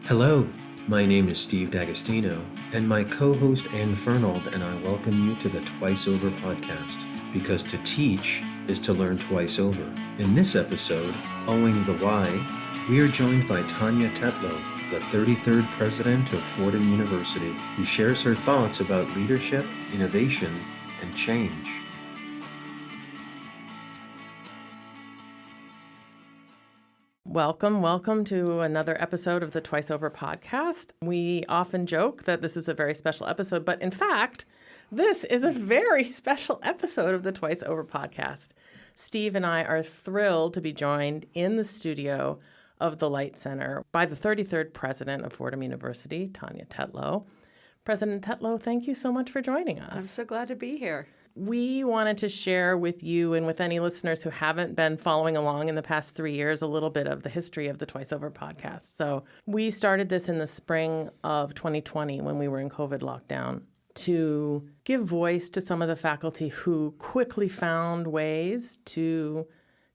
Hello, my name is Steve D'Agostino, and my co-host Ann Fernald and I welcome you to the Twice Over podcast, because to teach is to learn twice over. In this episode, Owing the Why, we are joined by Tania Tetlow, the 33rd President of Fordham University, who shares her thoughts about leadership, innovation, and change. Welcome to another episode of the Twice Over podcast. We often joke that this is a very special episode, but in fact, this is a very special episode of the Twice Over podcast. Steve and I are thrilled to be joined in the studio of the Light Center by the 33rd President of Fordham University, Tania Tetlow. President Tetlow, thank you so much for joining us. I'm so glad to be here. We wanted to share with you and with any listeners who haven't been following along in the past 3 years a little bit of the history of the Twice Over podcast. So we started this in the spring of 2020 when we were in COVID lockdown to give voice to some of the faculty who quickly found ways to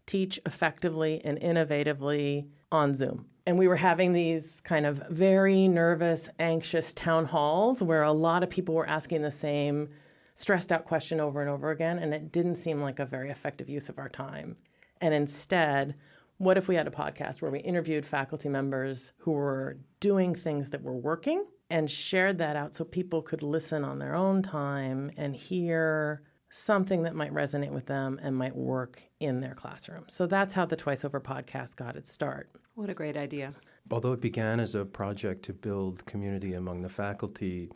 teach effectively and innovatively on Zoom. And we were having these kind of very nervous, anxious town halls where a lot of people were asking the same stressed out question over and over again, and it didn't seem like a very effective use of our time. And instead, what if we had a podcast where we interviewed faculty members who were doing things that were working and shared that out so people could listen on their own time and hear something that might resonate with them and might work in their classroom. So that's how the Twice Over podcast got its start. What a great idea. Although it began as a project to build community among the faculty,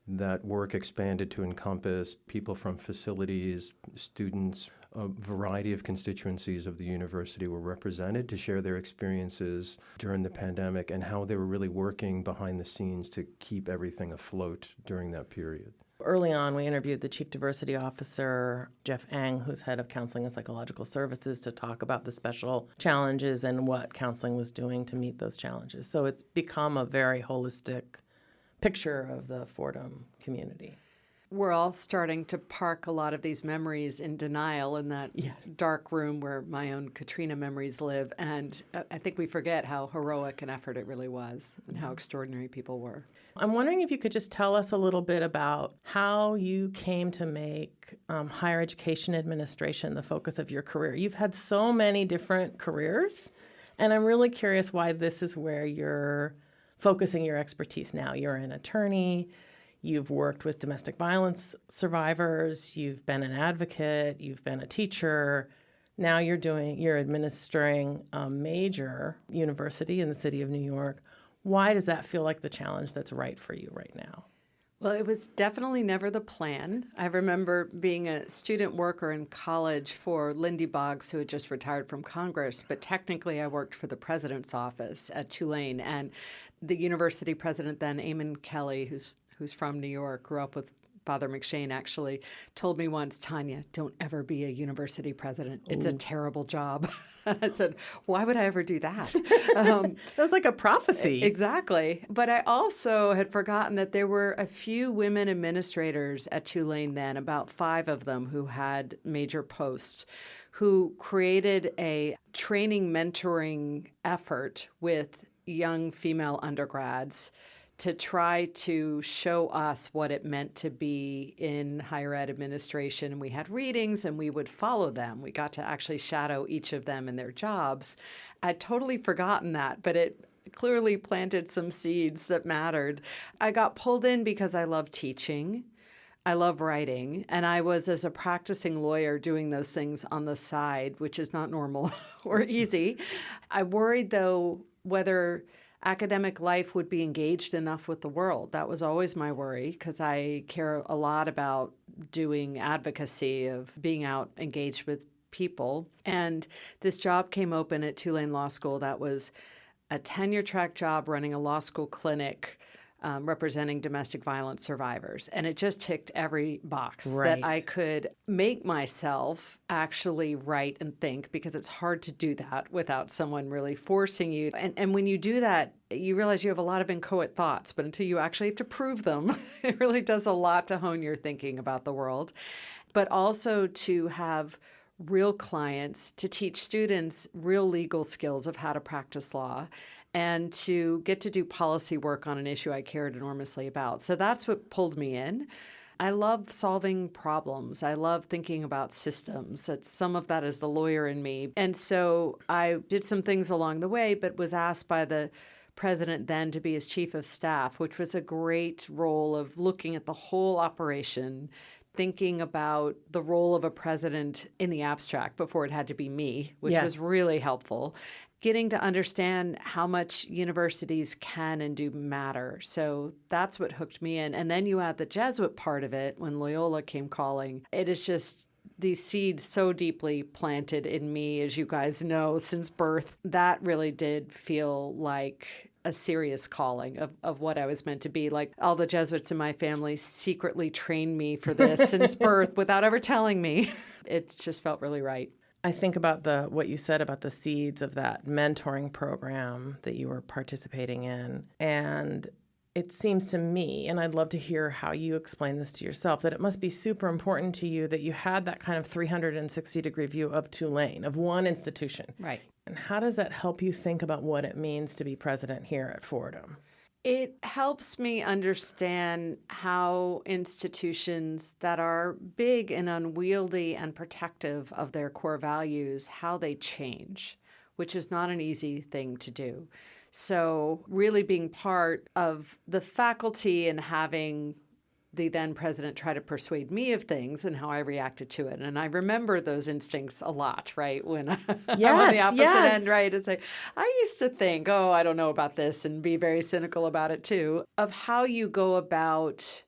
that work expanded to encompass people from facilities, students, a variety of constituencies of the university were represented to share their experiences during the pandemic and how they were really working behind the scenes to keep everything afloat during that period. Early on, we interviewed the Chief Diversity Officer, Jeff Owing, who's head of Counseling and Psychological Services, to talk about the special challenges and what counseling was doing to meet those challenges. So it's become a very holistic picture of the Fordham community. We're all starting to park a lot of these memories in denial in that dark room where my own Katrina memories live. And I think we forget how heroic an effort it really was and how extraordinary people were. I'm wondering if you could just tell us a little bit about how you came to make higher education administration the focus of your career. You've had so many different careers, and I'm really curious why this is where you're focusing your expertise now. You're an attorney, you've worked with domestic violence survivors, you've been an advocate, you've been a teacher. Now you're administering a major university in the city of New York. Why does that feel like the challenge that's right for you right now? Well, it was definitely never the plan. I remember being a student worker in college for Lindy Boggs, who had just retired from Congress, but technically I worked for the president's office at Tulane. And the university president then, Eamon Kelly, who's from New York, grew up with Father McShane, actually, told me once, Tania, don't ever be a university president. It's a terrible job. I said, why would I ever do that? That was like a prophecy. Exactly. But I also had forgotten that there were a few women administrators at Tulane then, about 5 of them who had major posts, who created a training mentoring effort with young female undergrads to try to show us what it meant to be in higher ed administration. And we had readings and we would follow them. We got to actually shadow each of them in their jobs. I'd totally forgotten that, but it clearly planted some seeds that mattered. I got pulled in because I love teaching. I love writing, and I was, as a practicing lawyer, doing those things on the side, which is not normal or easy. I worried, though, whether academic life would be engaged enough with the world. That was always my worry, because I care a lot about doing advocacy, of being out engaged with people. And this job came open at Tulane Law School that was a tenure-track job running a law school clinic representing domestic violence survivors. And it just ticked every box that I could make myself actually write and think, because it's hard to do that without someone really forcing you. And when you do that, you realize you have a lot of inchoate thoughts, but until you actually have to prove them, it really does a lot to hone your thinking about the world. But also to have real clients, to teach students real legal skills of how to practice law, and to get to do policy work on an issue I cared enormously about. So that's what pulled me in. I love solving problems. I love thinking about systems. Some of that is the lawyer in me. And so I did some things along the way, but was asked by the president then to be his chief of staff, which was a great role of looking at the whole operation, thinking about the role of a president in the abstract before it had to be me, which was really helpful. Getting to understand how much universities can and do matter. So that's what hooked me in. And then you add the Jesuit part of it when Loyola came calling. It is just these seeds so deeply planted in me, as you guys know, since birth. That really did feel like a serious calling of what I was meant to be. Like all the Jesuits in my family secretly trained me for this since birth without ever telling me. It just felt really right. I think about what you said about the seeds of that mentoring program that you were participating in. And it seems to me, and I'd love to hear how you explain this to yourself, that it must be super important to you that you had that kind of 360-degree view of Tulane, of one institution. Right. And how does that help you think about what it means to be president here at Fordham? It helps me understand how institutions that are big and unwieldy and protective of their core values, how they change, which is not an easy thing to do. So really being part of the faculty and having the then president try to persuade me of things and how I reacted to it. And I remember those instincts a lot, right? When I'm on the opposite end, right? It's like, I used to think, oh, I don't know about this, and be very cynical about it too, of how you go about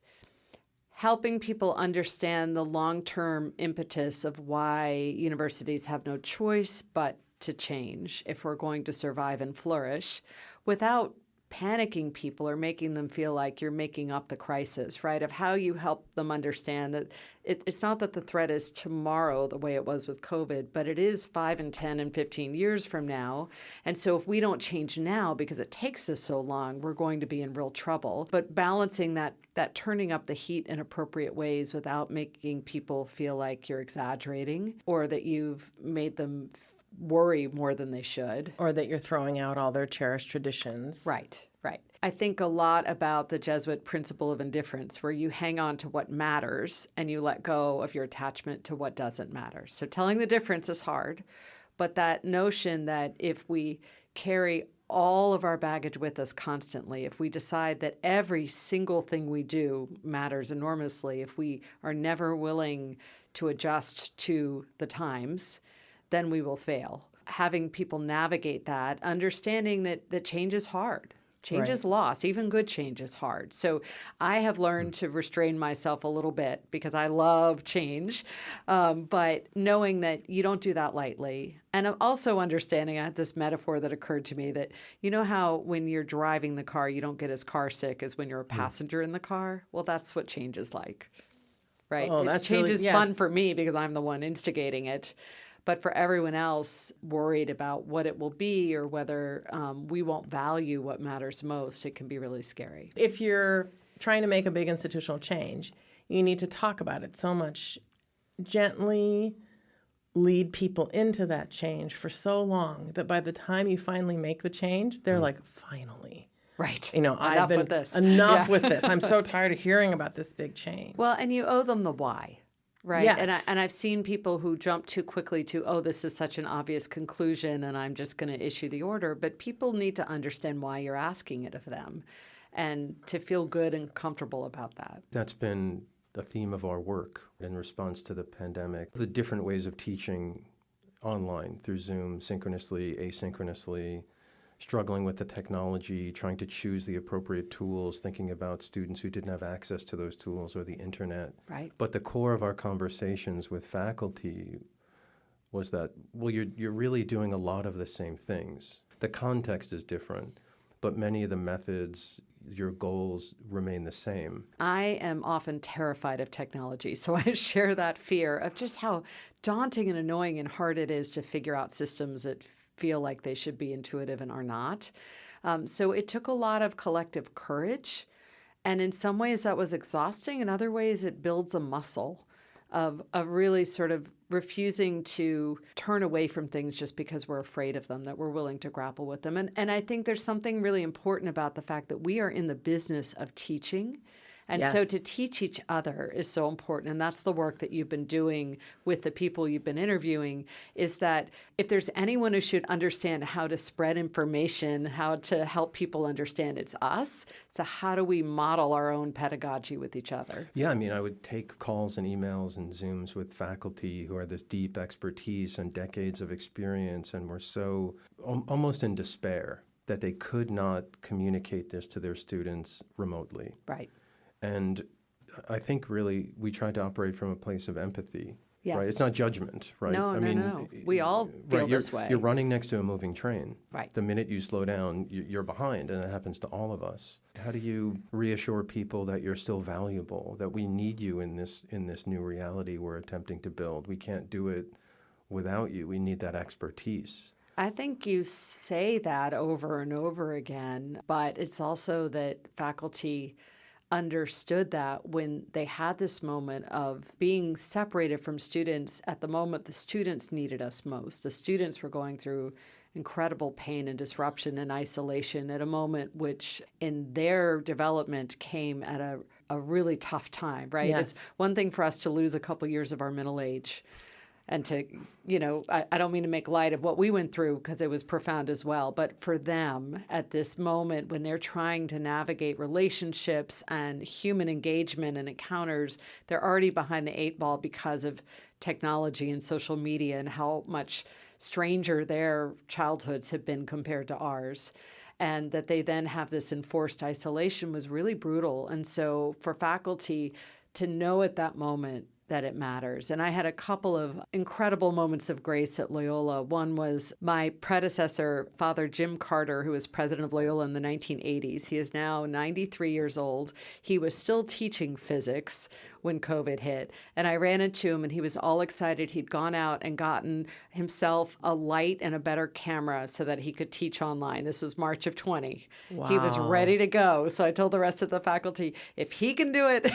helping people understand the long-term impetus of why universities have no choice but to change if we're going to survive and flourish without panicking people or making them feel like you're making up the crisis, right? Of how you help them understand that it's not that the threat is tomorrow the way it was with COVID, but it is 5 and 10 and 15 years from now. And so if we don't change now because it takes us so long, we're going to be in real trouble. But balancing that turning up the heat in appropriate ways without making people feel like you're exaggerating or that you've made them worry more than they should. Or that you're throwing out all their cherished traditions. Right. I think a lot about the Jesuit principle of indifference, where you hang on to what matters and you let go of your attachment to what doesn't matter. So telling the difference is hard, but that notion that if we carry all of our baggage with us constantly, if we decide that every single thing we do matters enormously, if we are never willing to adjust to the times, then we will fail. Having people navigate that, understanding that change is hard. Change is loss. Even good change is hard. So I have learned to restrain myself a little bit because I love change, but knowing that you don't do that lightly. And also understanding, I had this metaphor that occurred to me that, you know how when you're driving the car, you don't get as car sick as when you're a passenger in the car? Well, that's what change is like, right? Oh, Change really, is fun for me because I'm the one instigating it. But for everyone else worried about what it will be or whether we won't value what matters most, it can be really scary. If you're trying to make a big institutional change, you need to talk about it so much, gently lead people into that change for so long that by the time you finally make the change, they're like, finally. Right. Enough with this. Enough with this. I'm so tired of hearing about this big change. Well, and you owe them the why. Right. Yes. And I've seen people who jump too quickly to, oh, this is such an obvious conclusion and I'm just going to issue the order. But people need to understand why you're asking it of them and to feel good and comfortable about that. That's been the theme of our work in response to the pandemic. The different ways of teaching online through Zoom, synchronously, asynchronously, struggling with the technology, trying to choose the appropriate tools, thinking about students who didn't have access to those tools or the internet. Right. But the core of our conversations with faculty was that, well, you're really doing a lot of the same things. The context is different, but many of the methods, your goals remain the same. I am often terrified of technology, so I share that fear of just how daunting and annoying and hard it is to figure out systems that feel like they should be intuitive and are not. So it took a lot of collective courage. And in some ways that was exhausting. In other ways, it builds a muscle of really sort of refusing to turn away from things just because we're afraid of them, that we're willing to grapple with them. And I think there's something really important about the fact that we are in the business of teaching. And Yes. so to teach each other is so important. And that's the work that you've been doing with the people you've been interviewing, is that if there's anyone who should understand how to spread information, how to help people understand, it's us. So how do we model our own pedagogy with each other? Yeah, I mean, I would take calls and emails and Zooms with faculty who are this deep expertise and decades of experience and were so almost in despair that they could not communicate this to their students remotely. Right. And I think really we try to operate from a place of empathy. Yes. Right? It's not judgment, right? No. We all feel this way. You're running next to a moving train. Right. The minute you slow down, you're behind, and it happens to all of us. How do you reassure people that you're still valuable, that we need you in this new reality we're attempting to build? We can't do it without you. We need that expertise. I think you say that over and over again, but it's also that faculty understood that when they had this moment of being separated from students at the moment the students needed us most. The students were going through incredible pain and disruption and isolation at a moment which in their development came at a really tough time, right? Yes. It's one thing for us to lose a couple years of our middle age. And to, I don't mean to make light of what we went through because it was profound as well. But for them at this moment when they're trying to navigate relationships and human engagement and encounters, they're already behind the eight ball because of technology and social media and how much stranger their childhoods have been compared to ours. And that they then have this enforced isolation was really brutal. And so for faculty to know at that moment that it matters. And I had a couple of incredible moments of grace at Loyola. One was my predecessor, Father Jim Carter, who was president of Loyola in the 1980s. He is now 93 years old. He was still teaching physics when COVID hit. And I ran into him and he was all excited. He'd gone out and gotten himself a light and a better camera so that he could teach online. This was March of 20. Wow. He was ready to go. So I told the rest of the faculty, if he can do it,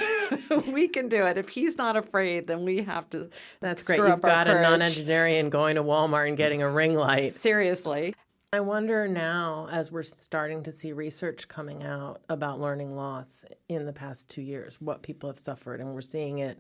we can do it. If he's not afraid, then we have to. That's screw great. up You've our got a courage. non-engineering going to Walmart and getting a ring light. Seriously. I wonder now, as we're starting to see research coming out about learning loss in the past 2 years, what people have suffered, and we're seeing it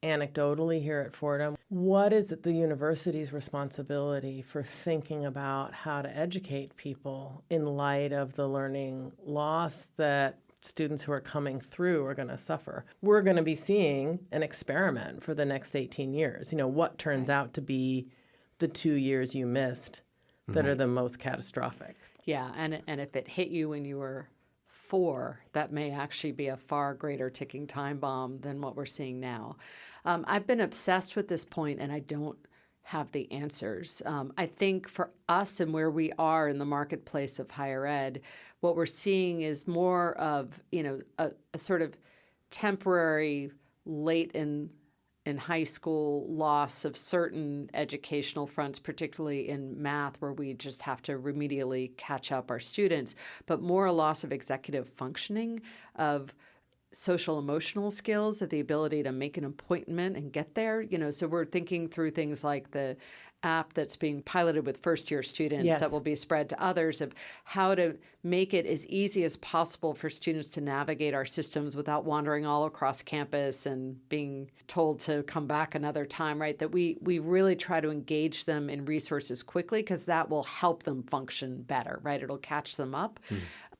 anecdotally here at Fordham. What is it the university's responsibility for thinking about how to educate people in light of the learning loss that students who are coming through are going to suffer? We're going to be seeing an experiment for the next 18 years. What turns out to be the 2 years you missed that are the most catastrophic. Yeah, and if it hit you when you were 4, that may actually be a far greater ticking time bomb than what we're seeing now. I've been obsessed with this point, and I don't have the answers. I think for us and where we are in the marketplace of higher ed, what we're seeing is more of a sort of temporary late in high school loss of certain educational fronts, particularly in math, where we just have to remedially catch up our students, but more a loss of executive functioning, of social emotional skills, of the ability to make an appointment and get there. So we're thinking through things like the app that's being piloted with first-year students Yes. that will be spread to others, of how to make it as easy as possible for students to navigate our systems without wandering all across campus and being told to come back another time, right? That we really try to engage them in resources quickly because that will help them function better, right? It'll catch them up.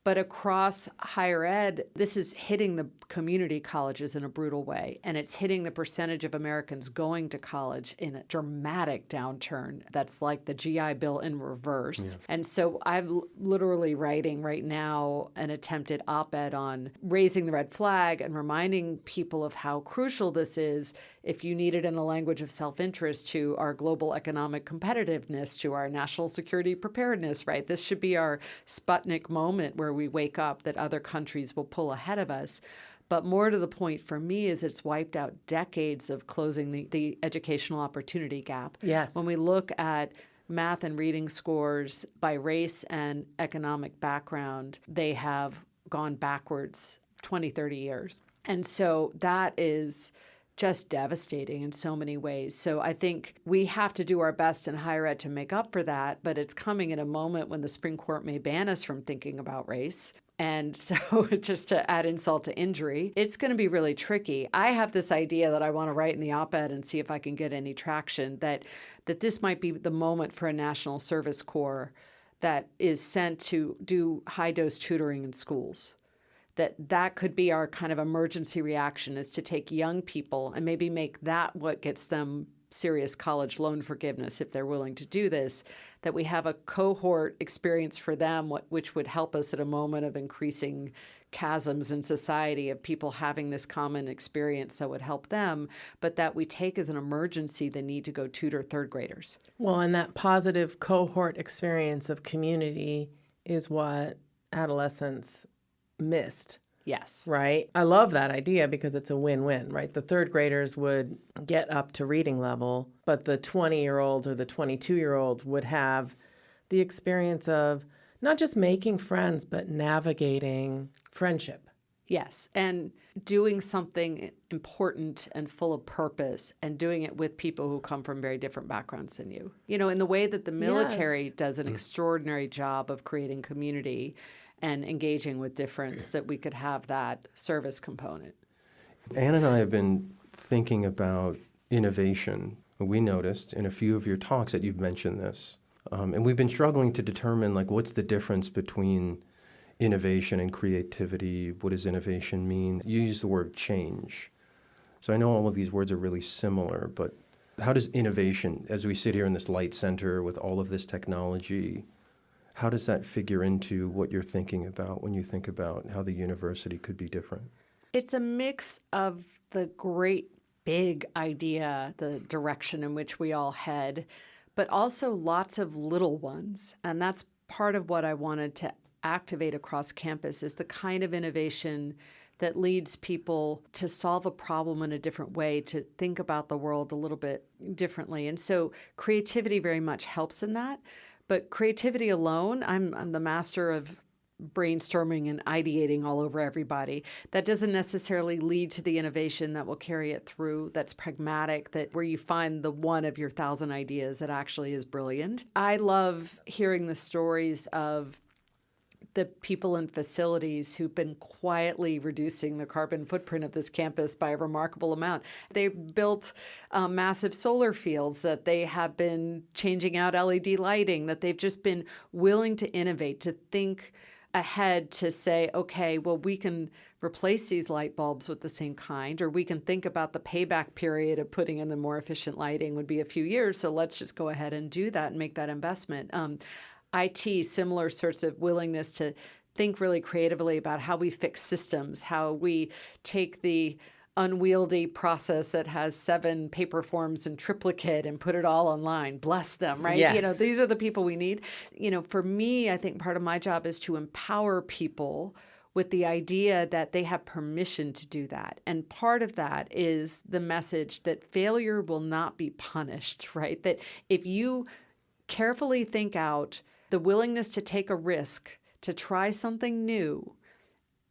But across higher ed, this is hitting the community colleges in a brutal way. And it's hitting the percentage of Americans going to college in a dramatic downturn that's like the GI Bill in reverse. Yeah. And so I'm literally writing right now an attempted op-ed on raising the red flag and reminding people of how crucial this is, if you need it in the language of self-interest, to our global economic competitiveness, to our national security preparedness, right? This should be our Sputnik moment where we wake up that other countries will pull ahead of us. But more to the point for me is it's wiped out decades of closing the educational opportunity gap. Yes. When we look at math and reading scores by race and economic background, they have gone backwards 20, 30 years. And so that is just devastating in so many ways. So I think we have to do our best in higher ed to make up for that, but it's coming in a moment when the Supreme Court may ban us from thinking about race. And so just to add insult to injury, it's going to be really tricky. I have this idea that I want to write in the op-ed and see if I can get any traction, that this might be the moment for a National Service Corps that is sent to do high-dose tutoring in schools. That could be our kind of emergency reaction, is to take young people and maybe make that what gets them serious college loan forgiveness if they're willing to do this, that we have a cohort experience for them, which would help us at a moment of increasing chasms in society of people having this common experience that would help them, but that we take as an emergency the need to go tutor third graders. Well, and that positive cohort experience of community is what adolescents missed. Yes. Right? I love that idea because it's a win-win, right? The third graders would get up to reading level, but the 20-year-olds or the 22-year-olds would have the experience of not just making friends, but navigating friendship. Yes, and doing something important and full of purpose, and doing it with people who come from very different backgrounds than you. You know, in the way that the military does an extraordinary job of creating community and engaging with difference, that we could have that service component. Anne and I have been thinking about innovation. We noticed in a few of your talks that you've mentioned this. And we've been struggling to determine, like, what's the difference between innovation and creativity? What does innovation mean? You use the word change. So I know all of these words are really similar, but how does innovation, as we sit here in this light center with all of this technology, how does that figure into what you're thinking about when you think about how the university could be different? It's a mix of the great big idea, the direction in which we all head, but also lots of little ones. And that's part of what I wanted to activate across campus, is the kind of innovation that leads people to solve a problem in a different way, to think about the world a little bit differently. And so creativity very much helps in that. But creativity alone, I'm the master of brainstorming and ideating all over everybody. That doesn't necessarily lead to the innovation that will carry it through, that's pragmatic, that where you find the one of your 1,000 ideas that actually is brilliant. I love hearing the stories of the people in facilities who've been quietly reducing the carbon footprint of this campus by a remarkable amount. They've built massive solar fields, that they have been changing out LED lighting, that they've just been willing to innovate, to think ahead, to say, okay, well, we can replace these light bulbs with the same kind, or we can think about the payback period of putting in the more efficient lighting would be a few years, so let's just go ahead and do that and make that investment. IT, similar sorts of willingness to think really creatively about how we fix systems, how we take the unwieldy process that has 7 paper forms and triplicate and put it all online. Bless them, right? Yes. You know, these are the people we need. You know, for me, I think part of my job is to empower people with the idea that they have permission to do that. And part of that is the message that failure will not be punished, right? That if you carefully think out the willingness to take a risk, to try something new,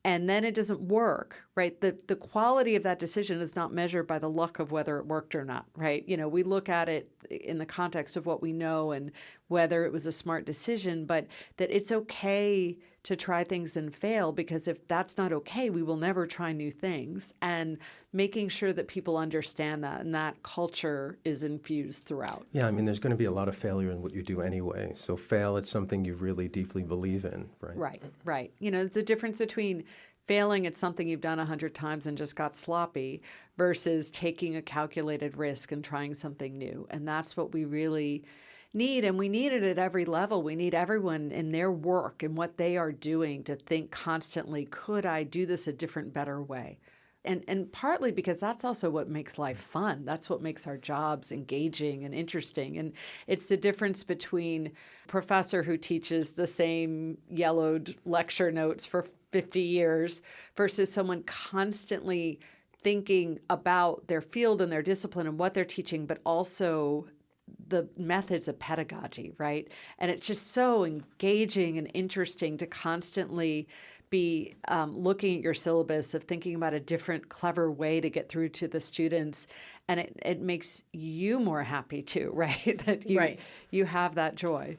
and then it doesn't work, right? The quality of that decision is not measured by the luck of whether it worked or not, right? You know, we look at it in the context of what we know and whether it was a smart decision, but that it's okay to try things and fail, because if that's not okay, we will never try new things. And making sure that people understand that, and that culture is infused throughout. Yeah, I mean, there's going to be a lot of failure in what you do anyway. So fail at something you really deeply believe in, right? Right. You know, the difference between failing at something you've done 100 times and just got sloppy versus taking a calculated risk and trying something new. And that's what we really need, and we need it at every level. We need everyone in their work and what they are doing to think constantly, could I do this a different, better way? And partly because that's also what makes life fun. That's what makes our jobs engaging and interesting. And it's the difference between a professor who teaches the same yellowed lecture notes for 50 years versus someone constantly thinking about their field and their discipline and what they're teaching, but also the methods of pedagogy, right? And it's just so engaging and interesting to constantly be looking at your syllabus, of thinking about a different, clever way to get through to the students. And it makes you more happy too, right? That you have that joy.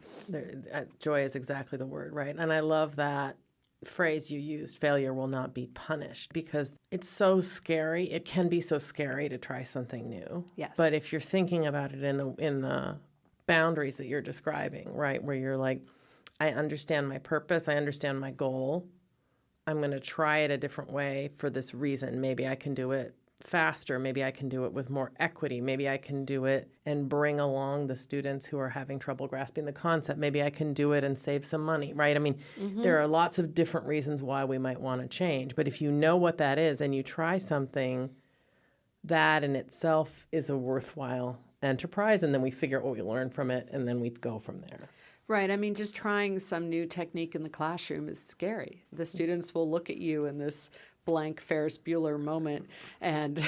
Joy is exactly the word, right? And I love that phrase you used, failure will not be punished, because it's so scary. It can be so scary to try something new. Yes. But if you're thinking about it in the boundaries that you're describing, right, where you're like, I understand my purpose, I understand my goal, I'm going to try it a different way for this reason. Maybe I can do it faster. Maybe I can do it with more equity. Maybe I can do it and bring along the students who are having trouble grasping the concept. Maybe I can do it and save some money, right? I mean, there are lots of different reasons why we might want to change. But if you know what that is and you try something, that in itself is a worthwhile enterprise. And then we figure out what we learn from it, and then we go from there. Right. I mean, just trying some new technique in the classroom is scary. The students will look at you in this blank Ferris Bueller moment, and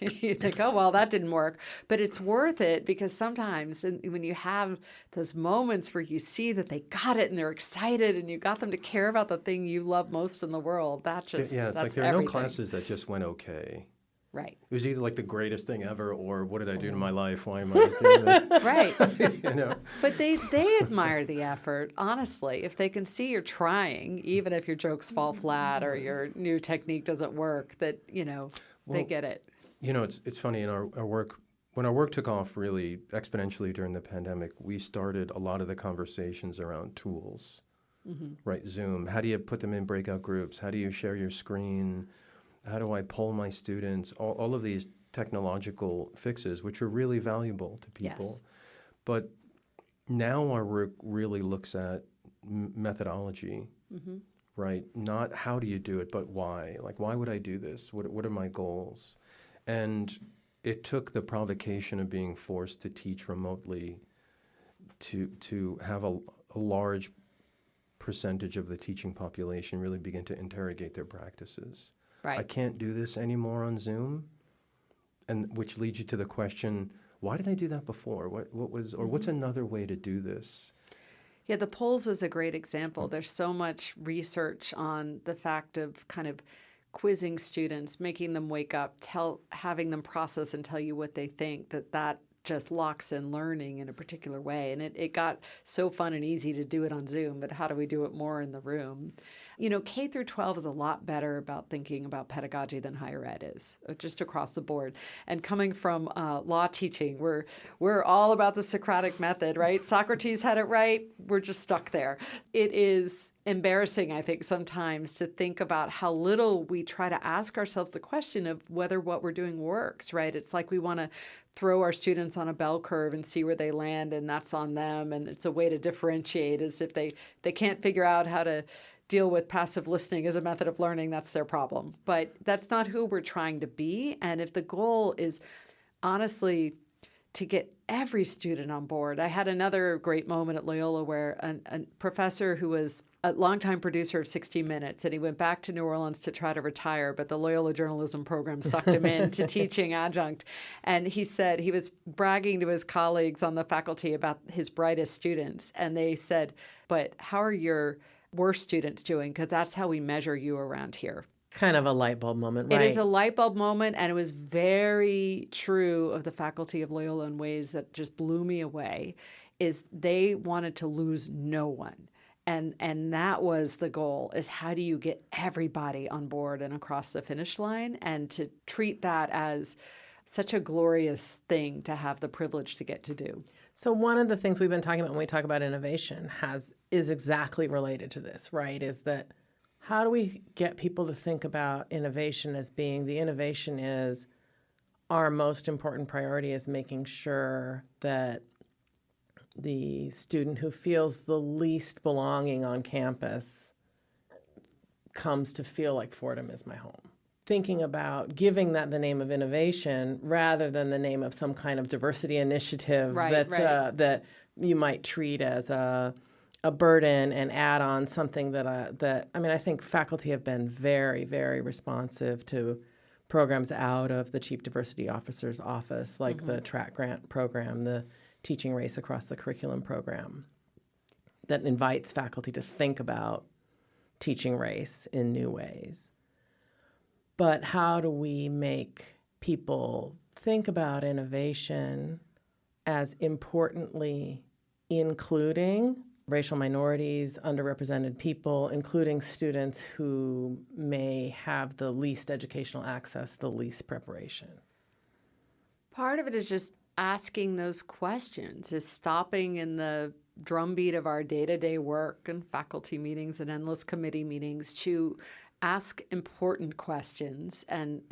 you think, oh, well, that didn't work. But it's worth it, because sometimes when you have those moments where you see that they got it and they're excited and you got them to care about the thing you love most in the world, that's it's that's like there are everything. no classes that just went okay. Right. It was either like the greatest thing ever, or what did I do to my life? Why am I doing this? Right. But they admire the effort, honestly. If they can see you're trying, even if your jokes fall flat or your new technique doesn't work, that, they get it. It's funny, in our work, when our work took off really exponentially during the pandemic, we started a lot of the conversations around tools, right? Zoom. How do you put them in breakout groups? How do you share your screen? How do I poll my students? All of these technological fixes, which are really valuable to people. Yes. But now our work really looks at methodology, right? Not how do you do it, but why. Like, why would I do this? What are my goals? And it took the provocation of being forced to teach remotely to have a large percentage of the teaching population really begin to interrogate their practices. Right. I can't do this anymore on Zoom, and which leads you to the question, why did I do that before? What's another way to do this? Yeah, the polls is a great example. There's so much research on the fact of kind of quizzing students, making them wake up, having them process and tell you what they think, that just locks in learning in a particular way. And it got so fun and easy to do it on Zoom, but how do we do it more in the room? K through 12 is a lot better about thinking about pedagogy than higher ed is, just across the board. And coming from law teaching, we're all about the Socratic method, right? Socrates had it right. We're just stuck there. It is embarrassing, I think, sometimes to think about how little we try to ask ourselves the question of whether what we're doing works, right? It's like we want to throw our students on a bell curve and see where they land, and that's on them. And it's a way to differentiate, as if they can't figure out how to deal with passive listening as a method of learning, that's their problem. But that's not who we're trying to be. And if the goal is honestly to get every student on board. I had another great moment at Loyola where a professor who was a longtime producer of 60 Minutes, and he went back to New Orleans to try to retire, but the Loyola journalism program sucked him into teaching adjunct. And he said he was bragging to his colleagues on the faculty about his brightest students. And they said, but how are your worst students doing? Because that's how we measure you around here. Kind of a light bulb moment, right? It is a light bulb moment, and it was very true of the faculty of Loyola in ways that just blew me away, is they wanted to lose no one. And that was the goal, is how do you get everybody on board and across the finish line, and to treat that as such a glorious thing to have the privilege to get to do. So one of the things we've been talking about when we talk about innovation is exactly related to this, right? Is that how do we get people to think about innovation as being the innovation is our most important priority is making sure that the student who feels the least belonging on campus comes to feel like Fordham is my home. Thinking about giving that the name of innovation rather than the name of some kind of diversity initiative that you might treat as a burden and add on something that I think faculty have been very, very responsive to programs out of the Chief Diversity Officer's office, like the track grant program, the teaching race across the curriculum program that invites faculty to think about teaching race in new ways. But how do we make people think about innovation as importantly including racial minorities, underrepresented people, including students who may have the least educational access, the least preparation? Part of it is just asking those questions, is stopping in the drumbeat of our day-to-day work and faculty meetings and endless committee meetings to ask important questions and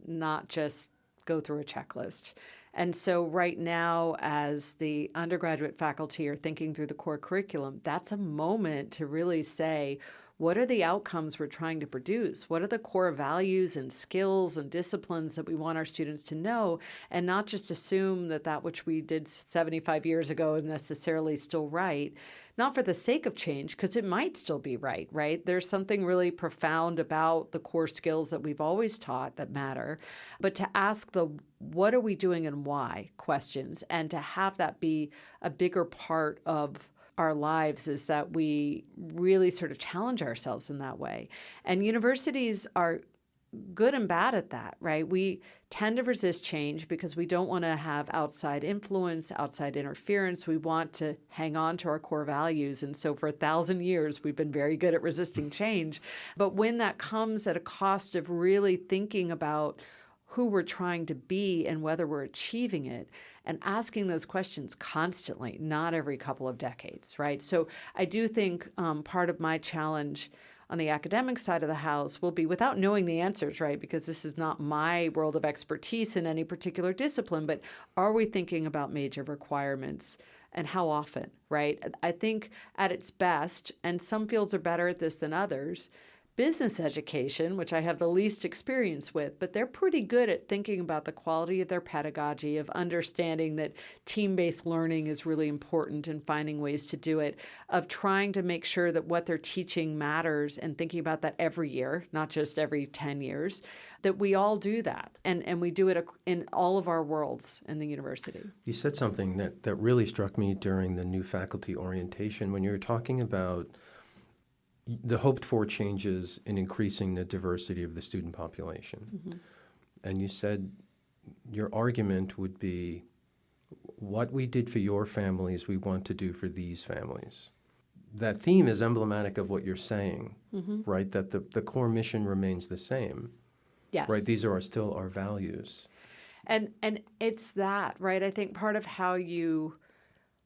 not just go through a checklist. And so right now, as the undergraduate faculty are thinking through the core curriculum, that's a moment to really say, what are the outcomes we're trying to produce? What are the core values and skills and disciplines that we want our students to know, and not just assume that that which we did 75 years ago is necessarily still right, not for the sake of change, because it might still be right? There's something really profound about the core skills that we've always taught that matter, but to ask the what are we doing and why questions, and to have that be a bigger part of our lives is that we really sort of challenge ourselves in that way. And universities are good and bad at that, right? We tend to resist change because we don't want to have outside influence, outside interference. We want to hang on to our core values. And so for 1,000 years, we've been very good at resisting change. But when that comes at a cost of really thinking about who we're trying to be and whether we're achieving it, and asking those questions constantly, not every couple of decades, right? So I do think part of my challenge on the academic side of the house will be, without knowing the answers, right, because this is not my world of expertise in any particular discipline, but are we thinking about major requirements and how often, right? I think at its best, and some fields are better at this than others, business education, which I have the least experience with, but they're pretty good at thinking about the quality of their pedagogy, of understanding that team-based learning is really important and finding ways to do it, of trying to make sure that what they're teaching matters and thinking about that every year, not just every 10 years, that we all do that. And we do it in all of our worlds in the university. You said something that really struck me during the new faculty orientation when you were talking about the hoped-for changes in increasing the diversity of the student population. Mm-hmm. And you said your argument would be, what we did for your families, we want to do for these families. That theme is emblematic of what you're saying, mm-hmm. right? That the core mission remains the same. Yes. Right? These are still our values. And it's that, right? I think part of how you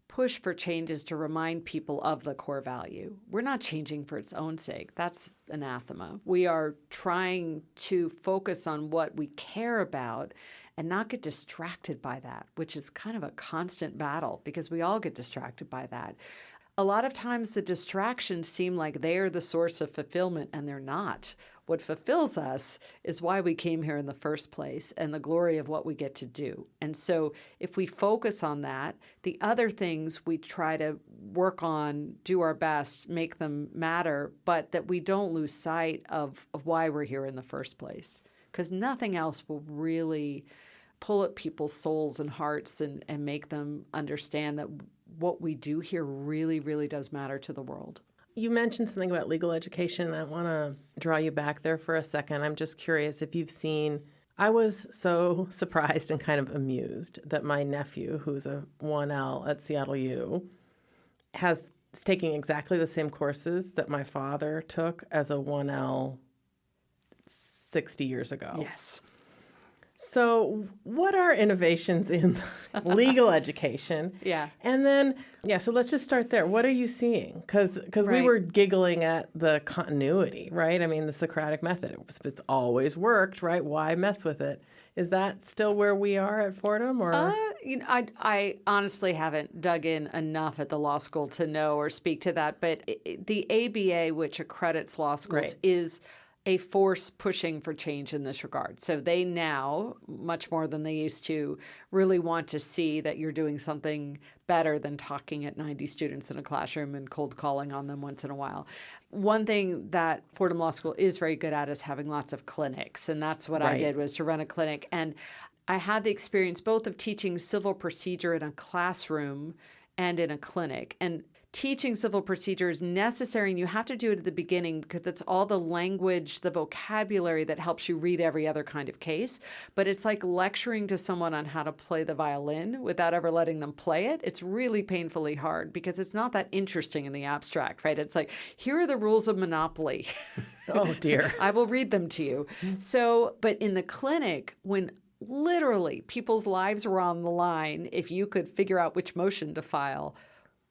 push for change is to remind people of the core value. We're not changing for its own sake. That's anathema. We are trying to focus on what we care about and not get distracted by that, which is kind of a constant battle because we all get distracted by that. A lot of times the distractions seem like they are the source of fulfillment, and they're not. What fulfills us is why we came here in the first place and the glory of what we get to do. And so if we focus on that, the other things we try to work on, do our best, make them matter, but that we don't lose sight of why we're here in the first place. Because nothing else will really pull at people's souls and hearts and make them understand that what we do here really, really does matter to the world. You mentioned something about legal education. I want to draw you back there for a second. I'm just curious if you've seen, I was so surprised and kind of amused that my nephew, who's a 1L at Seattle U, is taking exactly the same courses that my father took as a 1L 60 years ago. Yes. So what are innovations in legal education? Yeah. And then, so let's just start there. What are you seeing? Because we were giggling at the continuity, right? I mean, the Socratic method, it's always worked, right? Why mess with it? Is that still where we are at Fordham? Or I honestly haven't dug in enough at the law school to know or speak to that. But the ABA, which accredits law schools, is a force pushing for change in this regard. So they now, much more than they used to, really want to see that you're doing something better than talking at 90 students in a classroom and cold calling on them once in a while. One thing that Fordham Law School is very good at is having lots of clinics, and that's what I did, was to run a clinic. And I had the experience both of teaching civil procedure in a classroom and in a clinic. And teaching civil procedure is necessary, and you have to do it at the beginning because it's all the language, the vocabulary that helps you read every other kind of case. But it's like lecturing to someone on how to play the violin without ever letting them play it. It's really painfully hard because it's not that interesting in the abstract, right? It's like, here are the rules of Monopoly. Oh, dear. I will read them to you. So, but in the clinic, when literally people's lives were on the line, if you could figure out which motion to file,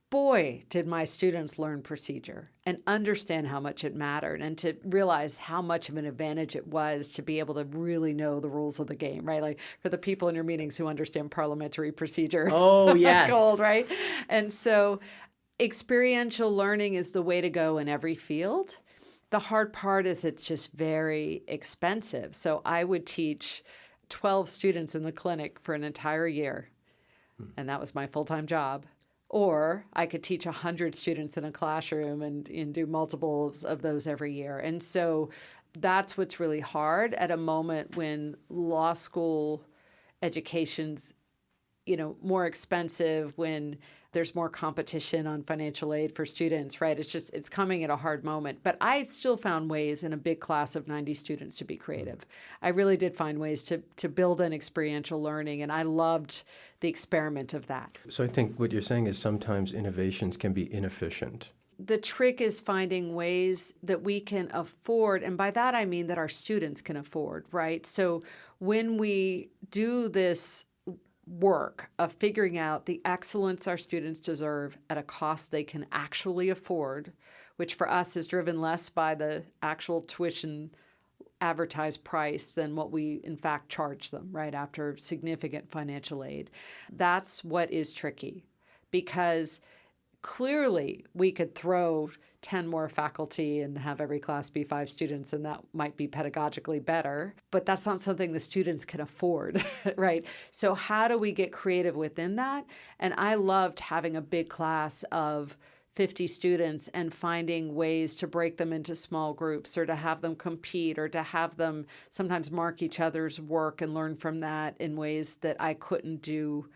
boy, did my students learn procedure and understand how much it mattered and to realize how much of an advantage it was to be able to really know the rules of the game, right? Like for the people in your meetings who understand parliamentary procedure. Oh, yes. Gold, right? And so experiential learning is the way to go in every field. The hard part is it's just very expensive. So I would teach 12 students in the clinic for an entire year, and that was my full-time job. Or I could teach 100 students in a classroom and do multiples of those every year. And so that's what's really hard at a moment when law school education's, more expensive, when there's more competition on financial aid for students, right? It's coming at a hard moment. But I still found ways in a big class of 90 students to be creative. I really did find ways to build an experiential learning, and I loved the experiment of that. So I think what you're saying is sometimes innovations can be inefficient. The trick is finding ways that we can afford, and by that I mean that our students can afford, right? So when we do this work of figuring out the excellence our students deserve at a cost they can actually afford, which for us is driven less by the actual tuition advertised price than what we in fact charge them, right, after significant financial aid. That's what is tricky, because clearly we could throw 10 more faculty and have every class be 5 students, and that might be pedagogically better, but that's not something the students can afford, right? So how do we get creative within that? And I loved having a big class of 50 students and finding ways to break them into small groups, or to have them compete, or to have them sometimes mark each other's work and learn from that in ways that I couldn't do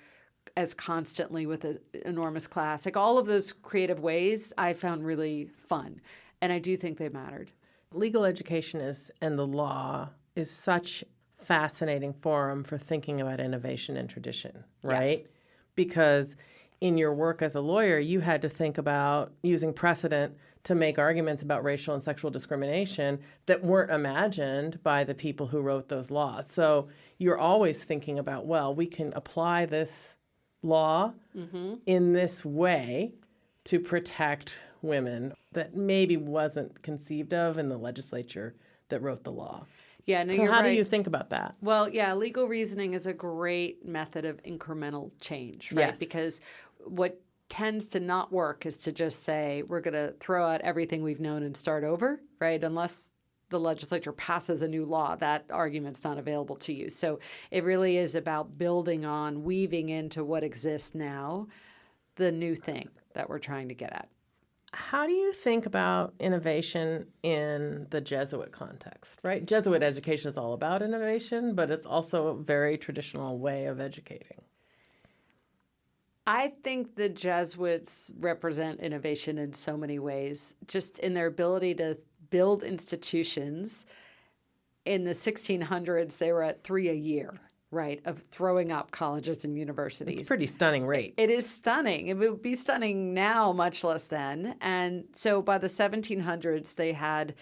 as constantly with an enormous class. Like all of those creative ways I found really fun, and I do think they mattered. Legal education and the law is such a fascinating forum for thinking about innovation and tradition, right? Yes. Because in your work as a lawyer, you had to think about using precedent to make arguments about racial and sexual discrimination that weren't imagined by the people who wrote those laws. So you're always thinking about, well, we can apply this law in this way to protect women that maybe wasn't conceived of in the legislature that wrote the law. Yeah, no, So you're how right. do you think about that? Well, yeah, legal reasoning is a great method of incremental change, right? Yes. Because what tends to not work is to just say, we're going to throw out everything we've known and start over, right? Unless the legislature passes a new law, that argument's not available to you. So it really is about building on, weaving into what exists now, the new thing that we're trying to get at. How do you think about innovation in the Jesuit context, right? Jesuit education is all about innovation, but it's also a very traditional way of educating. I think the Jesuits represent innovation in so many ways, just in their ability to build institutions. In the 1600s, they were at 3 a year, right, of throwing up colleges and universities. It's a pretty stunning rate. It is stunning. It would be stunning now, much less then. And so by the 1700s, they had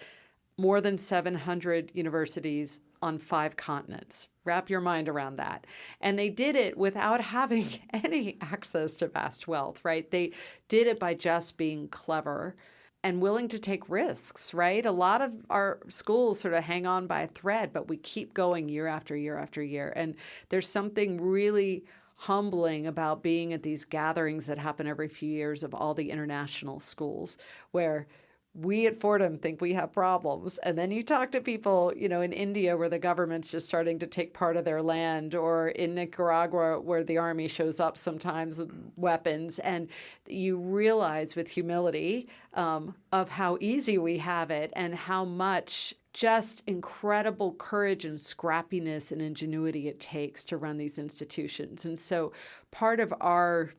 more than 700 universities on 5 continents. Wrap your mind around that. And they did it without having any access to vast wealth, right? They did it by just being clever and willing to take risks, right? A lot of our schools sort of hang on by a thread, but we keep going year after year after year. And there's something really humbling about being at these gatherings that happen every few years of all the international schools, where we at Fordham think we have problems. And then you talk to people, in India where the government's just starting to take part of their land, or in Nicaragua where the army shows up sometimes with weapons. And you realize with humility of how easy we have it and how much just incredible courage and scrappiness and ingenuity it takes to run these institutions. And so part of our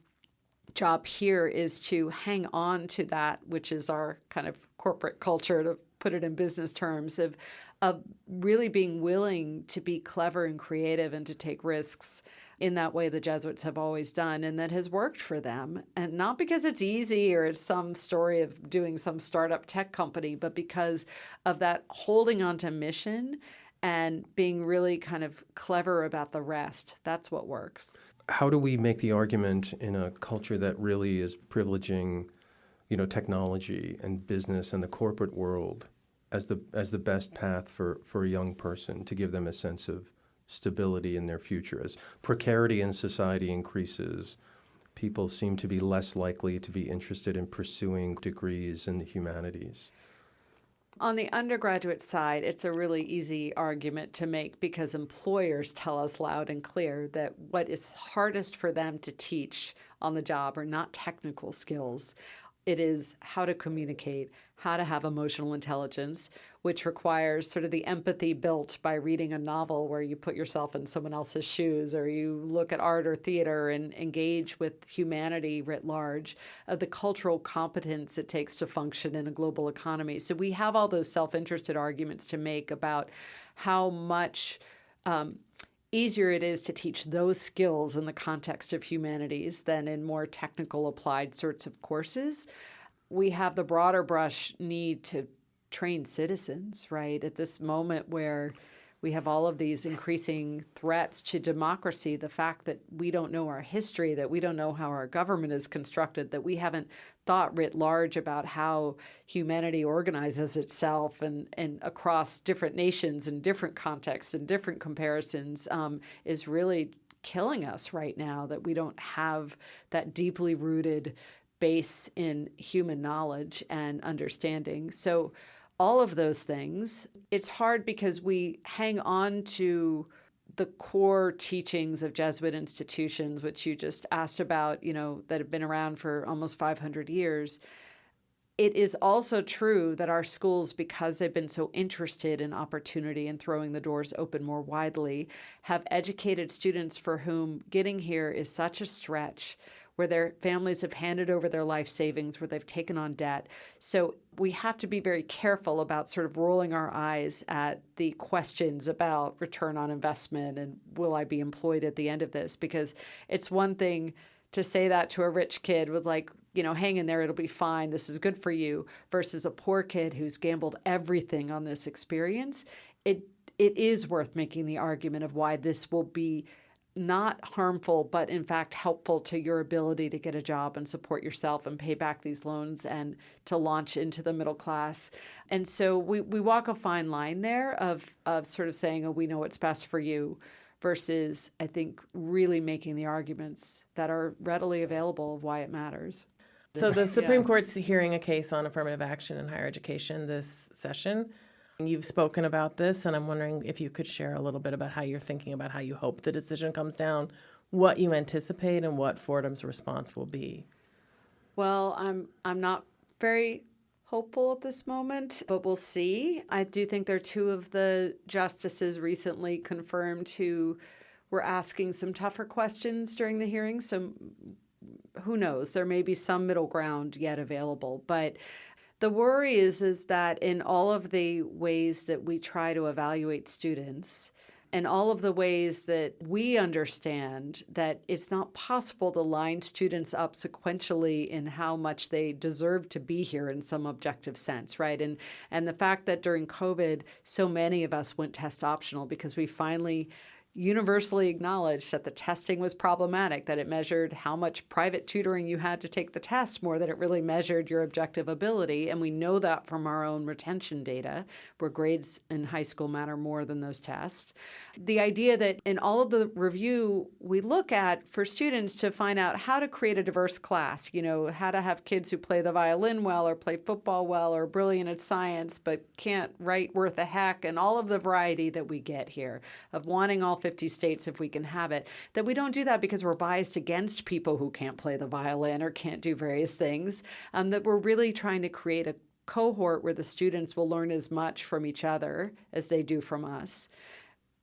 job here is to hang on to that, which is our kind of corporate culture, to put it in business terms, of really being willing to be clever and creative and to take risks in that way the Jesuits have always done, and that has worked for them. And not because it's easy or it's some story of doing some startup tech company, but because of that holding on to mission and being really kind of clever about the rest. That's what works. How do we make the argument in a culture that really is privileging, technology and business and the corporate world as the best path for a young person to give them a sense of stability in their future? As precarity in society increases, people seem to be less likely to be interested in pursuing degrees in the humanities. On the undergraduate side, it's a really easy argument to make because employers tell us loud and clear that what is hardest for them to teach on the job are not technical skills. It is how to communicate, how to have emotional intelligence, which requires sort of the empathy built by reading a novel where you put yourself in someone else's shoes, or you look at art or theater and engage with humanity writ large, the cultural competence it takes to function in a global economy. So we have all those self-interested arguments to make about how much easier it is to teach those skills in the context of humanities than in more technical applied sorts of courses. We have the broader brush need to train citizens, right? At this moment where we have all of these increasing threats to democracy, the fact that we don't know our history, that we don't know how our government is constructed, that we haven't thought writ large about how humanity organizes itself and across different nations and different contexts and different comparisons is really killing us right now, that we don't have that deeply rooted base in human knowledge and understanding. So all of those things, it's hard because we hang on to the core teachings of Jesuit institutions, which you just asked about, that have been around for almost 500 years. It is also true that our schools, because they've been so interested in opportunity and throwing the doors open more widely, have educated students for whom getting here is such a stretch, where their families have handed over their life savings, where they've taken on debt. So we have to be very careful about sort of rolling our eyes at the questions about return on investment and will I be employed at the end of this? Because it's one thing to say that to a rich kid with hang in there, it'll be fine, this is good for you, versus a poor kid who's gambled everything on this experience. It is worth making the argument of why this will be not harmful, but in fact helpful to your ability to get a job and support yourself and pay back these loans and to launch into the middle class. And so we walk a fine line there of sort of saying, oh, we know what's best for you, versus, I think, really making the arguments that are readily available of why it matters. So the Supreme Court's hearing a case on affirmative action in higher education this session. You've spoken about this, and I'm wondering if you could share a little bit about how you're thinking about how you hope the decision comes down, what you anticipate, and what Fordham's response will be. Well, I'm not very hopeful at this moment, but we'll see. I do think there are two of the justices recently confirmed who were asking some tougher questions during the hearing, so who knows? There may be some middle ground yet available, but the worry is that in all of the ways that we try to evaluate students and all of the ways that we understand that it's not possible to line students up sequentially in how much they deserve to be here in some objective sense, right? And the fact that during COVID, so many of us went test optional because we finally universally acknowledged that the testing was problematic, that it measured how much private tutoring you had to take the test more than it really measured your objective ability. And we know that from our own retention data, where grades in high school matter more than those tests. The idea that in all of the review, we look at for students to find out how to create a diverse class, how to have kids who play the violin well or play football well or brilliant at science but can't write worth a heck, and all of the variety that we get here of wanting all 50 states if we can have it, that we don't do that because we're biased against people who can't play the violin or can't do various things, that we're really trying to create a cohort where the students will learn as much from each other as they do from us.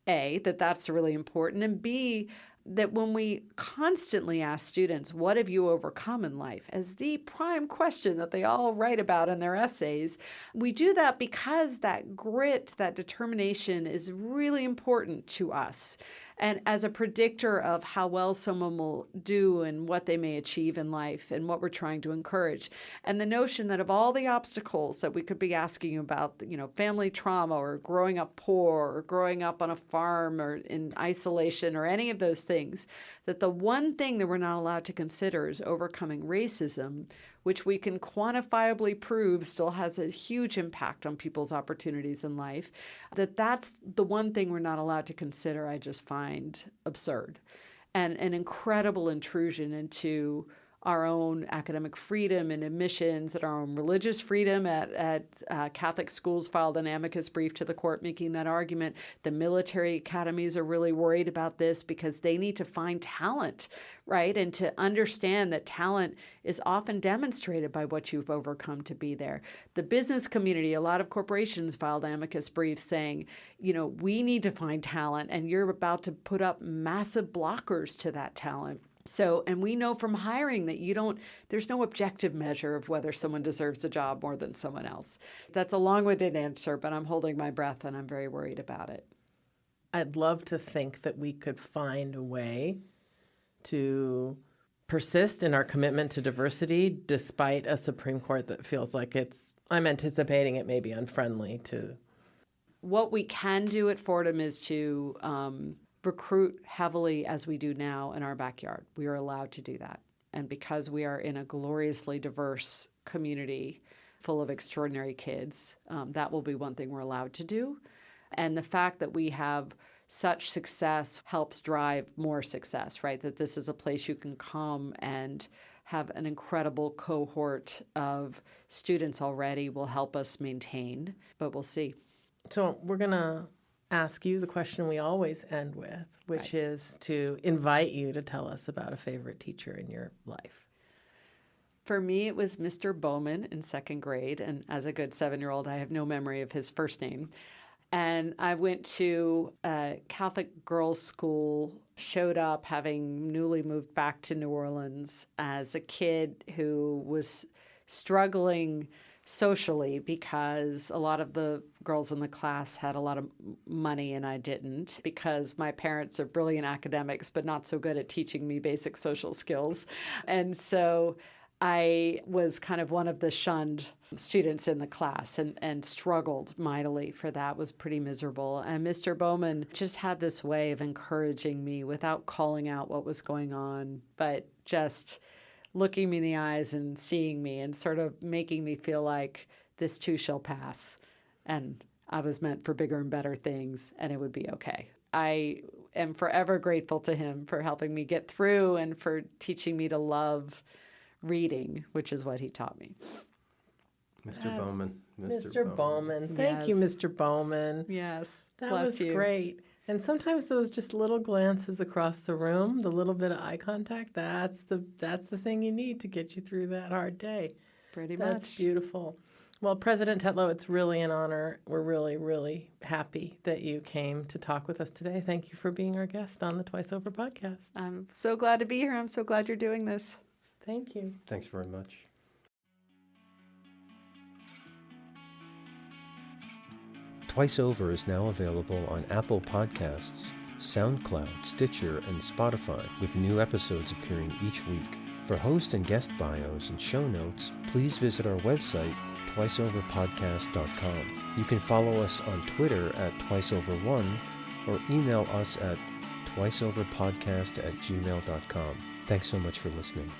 A, that's really important, and B, that when we constantly ask students, what have you overcome in life, as the prime question that they all write about in their essays, we do that because that grit, that determination is really important to us. And as a predictor of how well someone will do and what they may achieve in life and what we're trying to encourage. And the notion that of all the obstacles that we could be asking about, family trauma or growing up poor or growing up on a farm or in isolation or any of those things, that the one thing that we're not allowed to consider is overcoming racism, which we can quantifiably prove still has a huge impact on people's opportunities in life, that's the one thing we're not allowed to consider, I just find absurd. And an incredible intrusion into our own academic freedom and admissions and our own religious freedom. At Catholic schools filed an amicus brief to the court making that argument. The military academies are really worried about this because they need to find talent, right? And to understand that talent is often demonstrated by what you've overcome to be there. The business community, a lot of corporations filed amicus briefs saying, we need to find talent, and you're about to put up massive blockers to that talent. So, and we know from hiring that there's no objective measure of whether someone deserves a job more than someone else. That's a long-winded answer, but I'm holding my breath and I'm very worried about it. I'd love to think that we could find a way to persist in our commitment to diversity despite a Supreme Court that feels like I'm anticipating it may be unfriendly to. What we can do at Fordham is to recruit heavily as we do now in our backyard. We are allowed to do that. And because we are in a gloriously diverse community full of extraordinary kids, that will be one thing we're allowed to do. And the fact that we have such success helps drive more success, right? That this is a place you can come and have an incredible cohort of students already will help us maintain, but we'll see. So we're going to ask you the question we always end with, which is to invite you to tell us about a favorite teacher in your life. For me, it was Mr. Bowman in second grade. And as a good 7-year-old, I have no memory of his first name. And I went to a Catholic girls' school, showed up having newly moved back to New Orleans as a kid who was struggling socially because a lot of the girls in the class had a lot of money and I didn't, because my parents are brilliant academics but not so good at teaching me basic social skills. And so I was kind of one of the shunned students in the class and struggled mightily for that, was pretty miserable. And Mr. Bowman just had this way of encouraging me without calling out what was going on, but just looking me in the eyes and seeing me and sort of making me feel like this too shall pass. And I was meant for bigger and better things, and it would be okay. I am forever grateful to him for helping me get through and for teaching me to love reading, which is what he taught me. Mr. Bowman. Mr. Bowman. Thank you, Mr. Bowman. Yes. That was great. And sometimes those just little glances across the room, the little bit of eye contact, that's the thing you need to get you through that hard day. Pretty much. That's beautiful. Well, President Tetlow, it's really an honor. We're really, really happy that you came to talk with us today. Thank you for being our guest on the Twice Over podcast. I'm so glad to be here. I'm so glad you're doing this. Thank you. Thanks very much. Twice Over is now available on Apple Podcasts, SoundCloud, Stitcher, and Spotify, with new episodes appearing each week. For host and guest bios and show notes, please visit our website, twiceoverpodcast.com. You can follow us on Twitter at twiceover1 or email us at twiceoverpodcast@gmail.com. Thanks so much for listening.